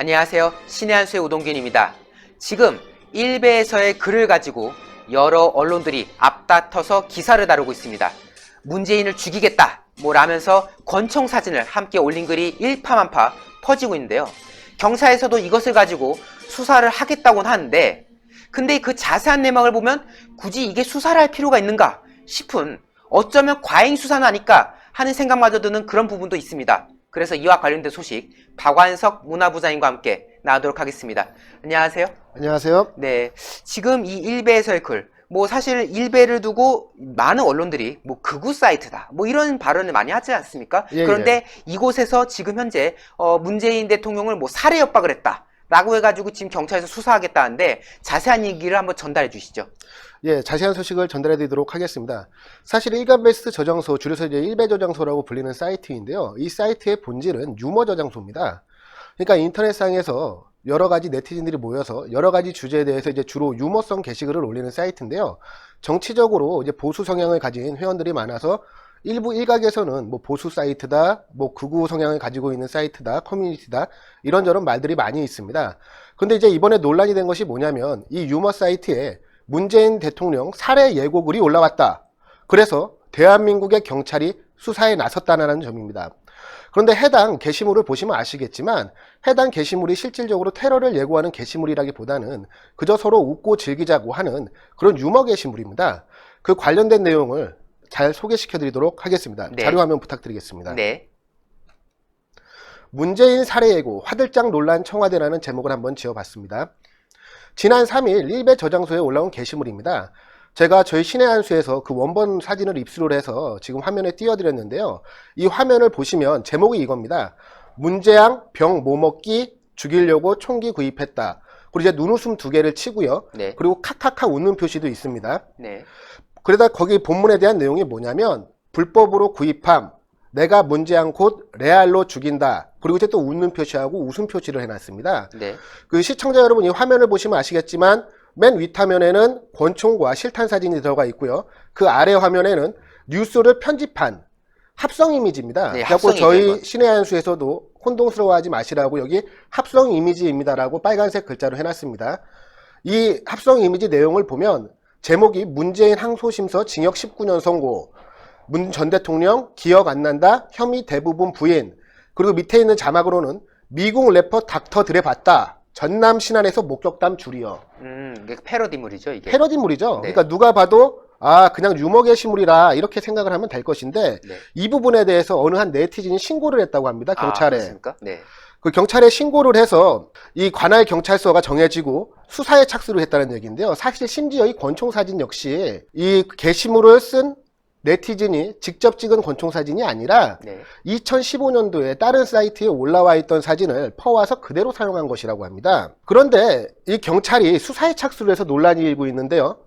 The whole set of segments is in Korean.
안녕하세요. 신의 한수의 우동균입니다. 지금 일베에서의 글을 가지고 여러 언론들이 앞다퉈서 기사를 다루고 있습니다. 문재인을 죽이겠다 라면서 권총 사진을 함께 올린 글이 일파만파 퍼지고 있는데요. 경찰에서도 이것을 가지고 수사를 하겠다고는 하는데, 근데 그 자세한 내막을 보면 굳이 이게 수사를 할 필요가 있는가 싶은, 어쩌면 과잉 수사는 아닐까 하는 생각마저 드는 그런 부분도 있습니다. 그래서 이와 관련된 소식 박완석 문화부장님과 함께 나누도록 하겠습니다. 안녕하세요. 안녕하세요. 네, 지금 이 일베에서의 글, 사실 일베를 두고 많은 언론들이 극우 사이트다 이런 발언을 많이 하지 않습니까? 그런데 이곳에서 지금 현재 문재인 대통령을 살해 협박을 했다 라고 해가지고 지금 경찰에서 수사하겠다는데, 자세한 얘기를 한번 전달해 주시죠. 예, 자세한 소식을 전달해 드리도록 하겠습니다. 사실 일간베스트 저장소, 줄여서 이제 일베 저장소라고 불리는 사이트인데요. 이 사이트의 본질은 유머 저장소입니다. 그러니까 인터넷상에서 여러 가지 네티즌들이 모여서 여러 가지 주제에 대해서 이제 주로 유머성 게시글을 올리는 사이트인데요. 정치적으로 이제 보수 성향을 가진 회원들이 많아서 일부 일각에서는 보수 사이트다, 극우 성향을 가지고 있는 사이트다, 커뮤니티다, 이런저런 말들이 많이 있습니다. 근데 이제 이번에 논란이 된 것이 뭐냐면, 이 유머 사이트에 문재인 대통령 살해 예고글이 올라왔다. 그래서 대한민국의 경찰이 수사에 나섰다는 점입니다. 그런데 해당 게시물을 보시면 아시겠지만, 해당 게시물이 실질적으로 테러를 예고하는 게시물이라기보다는 그저 서로 웃고 즐기자고 하는 그런 유머 게시물입니다. 그 관련된 내용을 잘 소개시켜 드리도록 하겠습니다. 네. 자료 화면 부탁드리겠습니다. 네. 문재인 살해 예고 화들짝 논란 청와대라는 제목을 한번 지어봤습니다. 지난 3일 일베 저장소에 올라온 게시물입니다. 제가 저희 신의 한수에서 그 원본 사진을 입수를 해서 지금 화면에 띄워드렸는데요. 이 화면을 보시면 제목이 이겁니다. 문재양 병 뭐 먹기 죽이려고 총기 구입했다. 그리고 이제 눈웃음 2개를 치고요. 네. 그리고 카카카 웃는 표시도 있습니다. 네. 그러다 거기 본문에 대한 내용이 뭐냐면, 불법으로 구입함, 내가 문재양 곧 레알로 죽인다. 그리고 이제 또 웃는 표시하고 웃음 표시를 해놨습니다. 네. 그 시청자 여러분, 이 화면을 보시면 아시겠지만 맨 윗화면에는 권총과 실탄 사진이 들어가 있고요. 그 아래 화면에는 뉴스를 편집한 합성 이미지입니다. 네, 그래서 합성이죠, 저희 이건. 신의 한수에서도 혼동스러워하지 마시라고 여기 합성 이미지입니다라고 빨간색 글자로 해놨습니다. 이 합성 이미지 내용을 보면 제목이 문재인 항소심서 징역 19년 선고, 문 전 대통령 기억 안 난다, 혐의 대부분 부인, 그리고 밑에 있는 자막으로는 미국 래퍼 닥터 드레 봤다, 전남 신안에서 목격담 줄이여. 이게 패러디물이죠, 이게. 패러디물이죠. 네. 그러니까 누가 봐도 그냥 유머 게시물이라 이렇게 생각을 하면 될 것인데, 네. 이 부분에 대해서 어느 한 네티즌이 신고를 했다고 합니다. 경찰에. 그렇습니까? 네. 그 경찰에 신고를 해서 이 관할 경찰서가 정해지고 수사에 착수를 했다는 얘기인데요. 사실 심지어 이 권총 사진 역시 이 게시물을 쓴 네티즌이 직접 찍은 권총 사진이 아니라 네. 2015년도에 다른 사이트에 올라와 있던 사진을 퍼와서 그대로 사용한 것이라고 합니다. 그런데 이 경찰이 수사에 착수를 해서 논란이 일고 있는데요.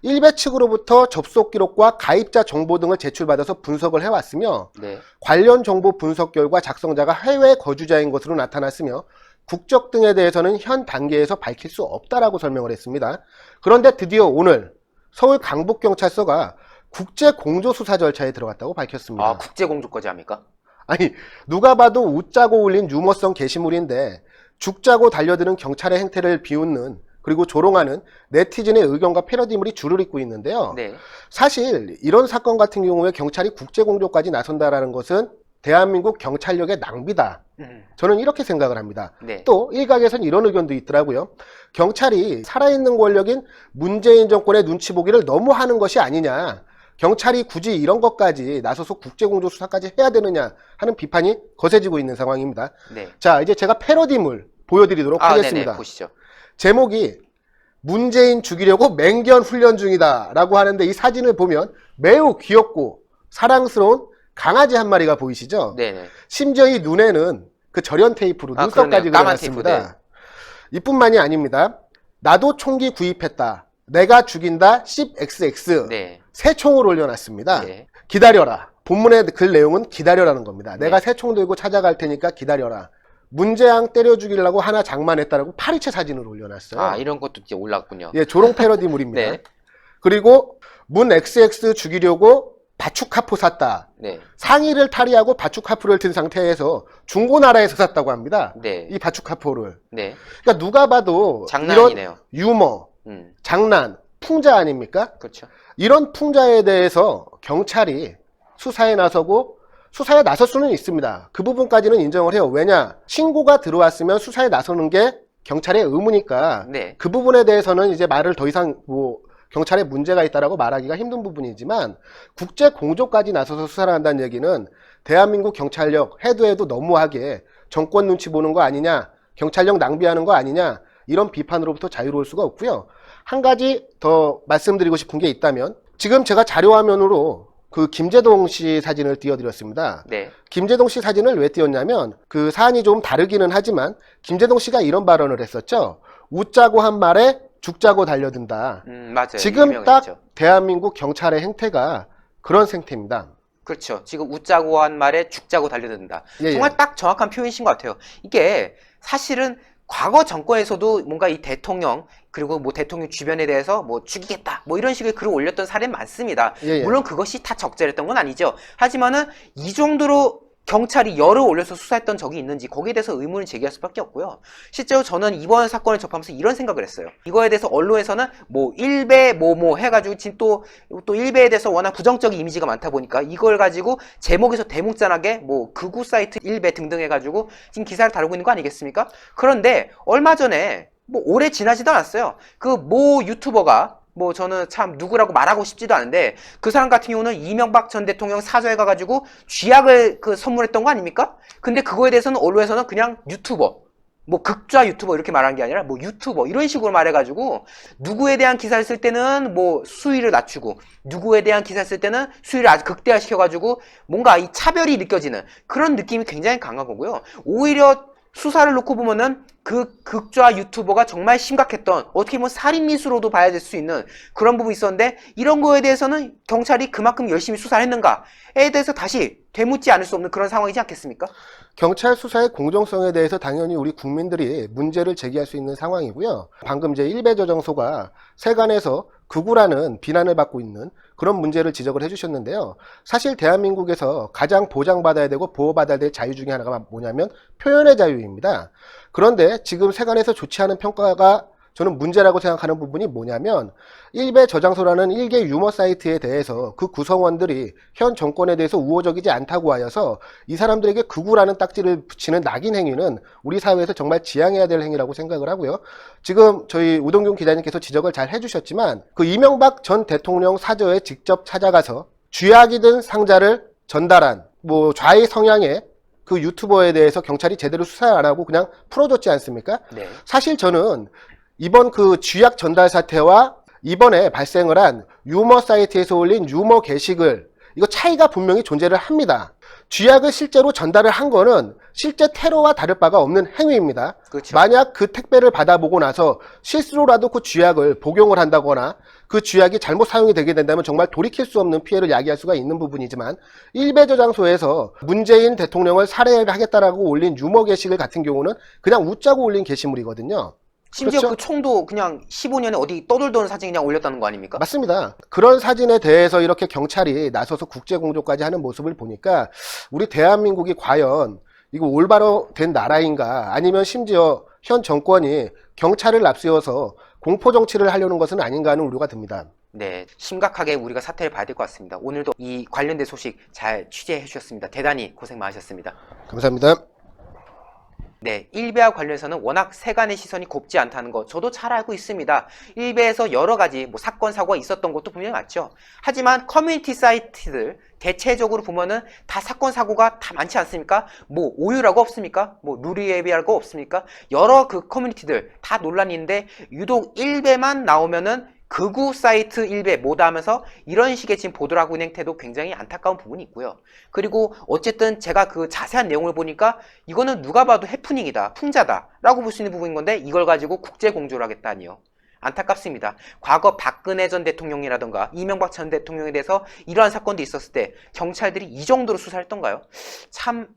일베 측으로부터 접속 기록과 가입자 정보 등을 제출받아서 분석을 해왔으며, 네. 관련 정보 분석 결과 작성자가 해외 거주자인 것으로 나타났으며, 국적 등에 대해서는 현 단계에서 밝힐 수 없다라고 설명을 했습니다. 그런데 드디어 오늘 서울 강북경찰서가 국제공조수사 절차에 들어갔다고 밝혔습니다. 국제공조까지 합니까? 아니, 누가 봐도 웃자고 올린 유머성 게시물인데 죽자고 달려드는 경찰의 행태를 비웃는, 그리고 조롱하는 네티즌의 의견과 패러디물이 줄을 잇고 있는데요. 네. 사실 이런 사건 같은 경우에 경찰이 국제공조까지 나선다라는 것은 대한민국 경찰력의 낭비다. 저는 이렇게 생각을 합니다. 네. 또 일각에서는 이런 의견도 있더라고요. 경찰이 살아있는 권력인 문재인 정권의 눈치 보기를 너무 하는 것이 아니냐, 경찰이 굳이 이런 것까지 나서서 국제공조 수사까지 해야 되느냐 하는 비판이 거세지고 있는 상황입니다. 네. 자, 이제 제가 패러디물 보여드리도록 하겠습니다. 네네, 보시죠. 제목이 문재인 죽이려고 맹견 훈련 중이다 라고 하는데, 이 사진을 보면 매우 귀엽고 사랑스러운 강아지 한 마리가 보이시죠? 네네. 심지어 이 눈에는 그 절연 테이프로 눈썹까지 그려놨습니다. 이뿐만이 아닙니다. 나도 총기 구입했다, 내가 죽인다 10xx. 네. 새 총을 올려놨습니다. 네. 기다려라. 본문의 글 내용은 기다려라는 겁니다. 네. 내가 새 총 들고 찾아갈 테니까 기다려라. 문재양 때려 죽이려고 하나 장만했다라고 파리채 사진을 올려놨어요. 이런 것도 이제 올랐군요. 예, 조롱 패러디물입니다. 네. 그리고 문 XX 죽이려고 바축카포 샀다. 네. 상의를 탈의하고 바축카포를 든 상태에서 중고나라에서 샀다고 합니다. 네. 이 바축카포를. 네. 그러니까 누가 봐도 장난이네요. 이런 유머, 음. 장난, 풍자 아닙니까? 그렇죠. 이런 풍자에 대해서 경찰이 수사에 나서고 수사에 나설 수는 있습니다. 그 부분까지는 인정을 해요. 왜냐? 신고가 들어왔으면 수사에 나서는 게 경찰의 의무니까 네. 그 부분에 대해서는 이제 말을 더 이상 경찰에 문제가 있다라고 말하기가 힘든 부분이지만 국제 공조까지 나서서 수사를 한다는 얘기는 대한민국 경찰력 해도 너무하게 정권 눈치 보는 거 아니냐, 경찰력 낭비하는 거 아니냐, 이런 비판으로부터 자유로울 수가 없고요. 한 가지 더 말씀드리고 싶은 게 있다면, 지금 제가 자료화면으로 그 김재동 씨 사진을 띄워드렸습니다. 네. 김재동 씨 사진을 왜 띄웠냐면 그 사안이 좀 다르기는 하지만 김재동 씨가 이런 발언을 했었죠. 웃자고 한 말에 죽자고 달려든다. 맞아요. 지금 유명했죠. 딱 대한민국 경찰의 행태가 그런 생태입니다. 그렇죠. 지금 웃자고 한 말에 죽자고 달려든다. 예, 정말 딱 정확한 표현이신 것 같아요. 이게 사실은 과거 정권에서도 뭔가 이 대통령 그리고 뭐 대통령 주변에 대해서 뭐 죽이겠다 뭐 이런 식의 글을 올렸던 사례는 많습니다. 예. 물론 그것이 다 적절했던 건 아니죠. 하지만은 이 정도로 경찰이 열을 올려서 수사했던 적이 있는지 거기에 대해서 의문을 제기할 수밖에 없고요. 실제로 저는 이번 사건을 접하면서 이런 생각을 했어요. 이거에 대해서 언론에서는 뭐 일베 뭐뭐 해가지고 지금 또 일베에 대해서 워낙 부정적인 이미지가 많다 보니까 이걸 가지고 제목에서 대문짝하게 뭐 극우 사이트 일베 등등 해가지고 지금 기사를 다루고 있는 거 아니겠습니까? 그런데 얼마 전에 뭐 오래 지나지도 않았어요. 그 모 유튜버가 뭐 저는 참 누구라고 말하고 싶지도 않은데 그 사람 같은 경우는 이명박 전 대통령 사저에 가가지고 쥐약을 선물했던 거 아닙니까? 근데 그거에 대해서는 언론에서는 그냥 유튜버 뭐 극좌 유튜버 이렇게 말한 게 아니라 뭐 유튜버 이런 식으로 말해가지고 누구에 대한 기사를 쓸 때는 뭐 수위를 낮추고 누구에 대한 기사를 쓸 때는 수위를 아주 극대화시켜가지고 뭔가 이 차별이 느껴지는 그런 느낌이 굉장히 강한 거고요. 오히려 수사를 놓고 보면은 그 극좌 유튜버가 정말 심각했던 어떻게 보면 살인미수로도 봐야 될 수 있는 그런 부분이 있었는데 이런 거에 대해서는 경찰이 그만큼 열심히 수사를 했는가에 대해서 다시 되묻지 않을 수 없는 그런 상황이지 않겠습니까? 경찰 수사의 공정성에 대해서 당연히 우리 국민들이 문제를 제기할 수 있는 상황이고요. 방금 이제 일베저정소가 세간에서 극우라는 비난을 받고 있는 그런 문제를 지적을 해주셨는데요. 사실 대한민국에서 가장 보장받아야 되고 보호받아야 될 자유 중에 하나가 뭐냐면 표현의 자유입니다. 그런데 지금 세간에서 좋지 않은 평가가 저는 문제라고 생각하는 부분이 뭐냐면 일베저장소라는 일개 유머 사이트에 대해서 그 구성원들이 현 정권에 대해서 우호적이지 않다고 하여서 이 사람들에게 극우라는 딱지를 붙이는 낙인 행위는 우리 사회에서 정말 지양해야 될 행위라고 생각을 하고요. 지금 저희 우동균 기자님께서 지적을 잘 해주셨지만 그 이명박 전 대통령 사저에 직접 찾아가서 쥐약이 든 상자를 전달한 뭐 좌익 성향의 그 유튜버에 대해서 경찰이 제대로 수사를 안 하고 그냥 풀어줬지 않습니까? 네. 사실 저는 이번 그 쥐약 전달 사태와 이번에 발생을 한 유머 사이트에서 올린 유머 게시글 이거 차이가 분명히 존재를 합니다. 쥐약을 실제로 전달을 한 거는 실제 테러와 다를 바가 없는 행위입니다. 그렇죠. 만약 그 택배를 받아보고 나서 실수로라도 그 쥐약을 복용을 한다거나 그 쥐약이 잘못 사용이 되게 된다면 정말 돌이킬 수 없는 피해를 야기할 수가 있는 부분이지만 일베저장소에서 문재인 대통령을 살해하겠다라고 올린 유머 게시글 같은 경우는 그냥 웃자고 올린 게시물이거든요. 심지어 그렇죠? 그 총도 그냥 15년에 어디 떠돌던 사진 그냥 올렸다는 거 아닙니까? 맞습니다. 그런 사진에 대해서 이렇게 경찰이 나서서 국제공조까지 하는 모습을 보니까 우리 대한민국이 과연 이거 올바로 된 나라인가 아니면 심지어 현 정권이 경찰을 앞세워서 공포정치를 하려는 것은 아닌가 하는 우려가 듭니다. 네, 심각하게 우리가 사태를 봐야 될 것 같습니다. 오늘도 이 관련된 소식 잘 취재해 주셨습니다. 대단히 고생 많으셨습니다. 감사합니다. 네, 일베와 관련해서는 워낙 세간의 시선이 곱지 않다는 거 저도 잘 알고 있습니다. 일베에서 여러 가지 뭐 사건 사고가 있었던 것도 분명히 맞죠. 하지만 커뮤니티 사이트들 대체적으로 보면은 다 사건 사고가 다 많지 않습니까? 뭐 오유라고 없습니까? 뭐 누리앱이라고 없습니까? 여러 그 커뮤니티들 다 논란이 있는데 유독 일베만 나오면은 극우 사이트 일베 뭐다 하면서 이런 식의 지금 보도를 하고 있는 행태도 굉장히 안타까운 부분이 있고요. 그리고 어쨌든 제가 그 자세한 내용을 보니까 이거는 누가 봐도 해프닝이다, 풍자다 라고 볼 수 있는 부분인 건데 이걸 가지고 국제 공조를 하겠다니요. 안타깝습니다. 과거 박근혜 전 대통령이라던가 이명박 전 대통령에 대해서 이러한 사건도 있었을 때 경찰들이 이 정도로 수사했던가요? 참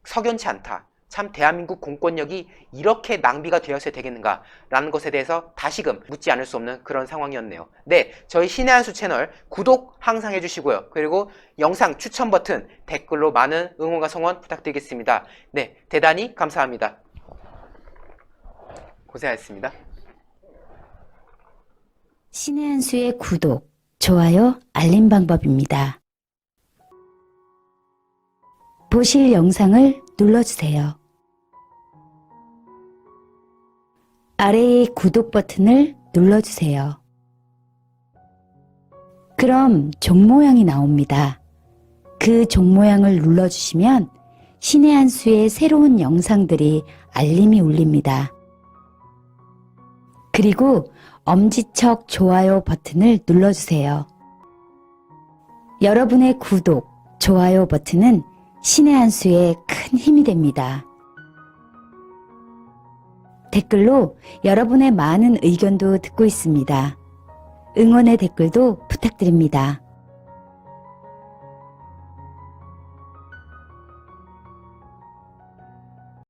석연치 않다. 참 대한민국 공권력이 이렇게 낭비가 되었어야 되겠는가 라는 것에 대해서 다시금 묻지 않을 수 없는 그런 상황이었네요. 네, 저희 신의 한 수 채널 구독 항상 해주시고요. 그리고 영상 추천 버튼, 댓글로 많은 응원과 성원 부탁드리겠습니다. 네, 대단히 감사합니다. 고생하셨습니다. 신의 한 수의 구독, 좋아요, 알림 방법입니다. 보실 영상을 눌러주세요. 아래의 구독 버튼을 눌러주세요. 그럼 종 모양이 나옵니다. 그 종 모양을 눌러주시면 신의 한 수의 새로운 영상들이 알림이 울립니다. 그리고 엄지척 좋아요 버튼을 눌러주세요. 여러분의 구독, 좋아요 버튼은 신의 한 수에 큰 힘이 됩니다. 댓글로 여러분의 많은 의견도 듣고 있습니다. 응원의 댓글도 부탁드립니다.